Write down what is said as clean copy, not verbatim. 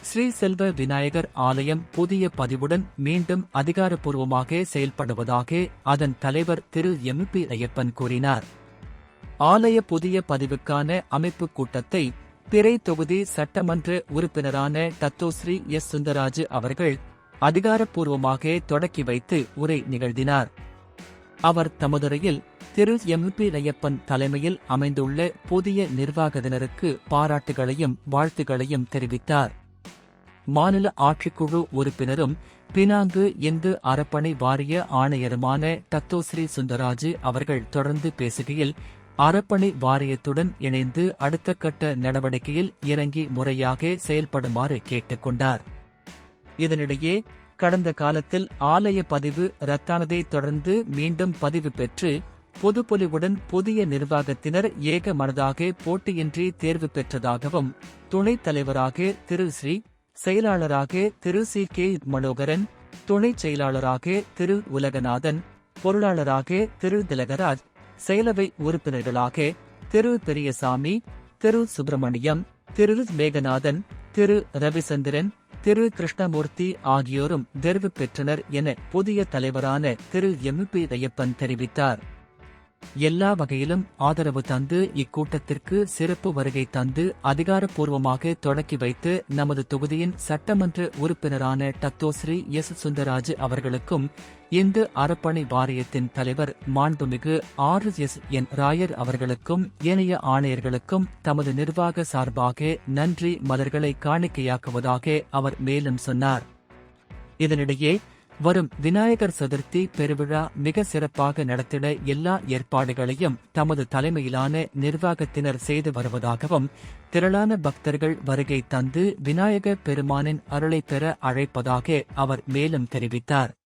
ஸ்ரீ செல்வ விநாயகர் ஆலயம் புதிய பதிவுடன் மீண்டும் அதிகாரப்பூர்வமாக செயல்படுவதாக அதன் தலைவர் திரு எம்.பி. ஐயப்பன் கூறினார். ஆலய புதிய பதிவுக்கான அமைப்பு கூட்டத்தை பிறை தொகுதி சட்டமன்ற உறுப்பினரான தத்தோஸ்ரீ எஸ். சுந்தராஜு அவர்கள் அதிகாரப்பூர்வமாக தொடக்கி வைத்து உரை நிகழ்த்தினார். அவர் தமதுரையில் திரு எம்.பி. ஐயப்பன் தலைமையில் அமைந்துள்ள புதிய நிர்வாகத்தினருக்கு பாராட்டுகளையும் வாழ்த்துகளையும் தெரிவித்தார். மாநில ஆட்சிக்குழு உறுப்பினரும் பினாங்கு இந்து அறப்பணி வாரிய ஆணையருமான தத்தோஸ்ரீ சுந்தராஜு அவர்கள் தொடர்ந்து பேசுகையில், அறப்பணி வாரியத்துடன் இணைந்து அடுத்த கட்ட நடவடிக்கையில் இறங்கி முறையாக செயல்படுமாறு கேட்டுக்கொண்டார். இதனிடையே கடந்த காலத்தில் ஆலய பதிவு ரத்தானதை தொடர்ந்து மீண்டும் பதிவு பெற்று பொதுப்பொலிவுடன் புதிய நிர்வாகத்தினர் ஏக மனதாக போட்டியின்றி தேர்வு பெற்றதாகவும், துணைத் தலைவராக திரு ஸ்ரீ, செயலாளராக திரு சி.கே. மனோகரன், துணைச் செயலாளராக திரு உலகநாதன், பொருளாளராக திரு திலகராஜ், செயலவை உறுப்பினர்களாக திரு பெரியசாமி, திரு சுப்பிரமணியம், திரு மேகநாதன், திரு ரவிச்சந்திரன், திரு கிருஷ்ணமூர்த்தி ஆகியோரும் தேர்வு பெற்றனர் என புதிய தலைவரான திரு எம்.பி. ஐயப்பன் தெரிவித்தார். எல்லா வகையிலும் ஆதரவு தந்து இக்கூட்டத்திற்கு சிறப்பு வருகை தந்து அதிகாரப்பூர்வமாக தொடக்கி வைத்து நமது தொகுதியின் சட்டமன்ற உறுப்பினரான தத்தோஸ்ரீ எஸ். சுந்தராஜு அவர்களுக்கும் இந்து அறப்பணி வாரியத்தின் தலைவர் மாண்புமிகு R.S.N. ராயர் அவர்களுக்கும் ஏனைய ஆணையர்களுக்கும் தமது நிர்வாக சார்பாக நன்றி மலர்களை காணிக்கையாக்குவதாக அவர் மேலும் சொன்னார். இதனிடையே வரும் விநாயகர் சதுர்த்தி பெருவிழா மிக சிறப்பாக நடத்திட எல்லா ஏற்பாடுகளையும் தமது தலைமையிலான நிர்வாகத்தினர் செய்து வருவதாகவும், திரளான பக்தர்கள் வருகை தந்து விநாயக பெருமானின் அருளை பெற அழைப்பதாக அவர் மேலும் தெரிவித்தார்.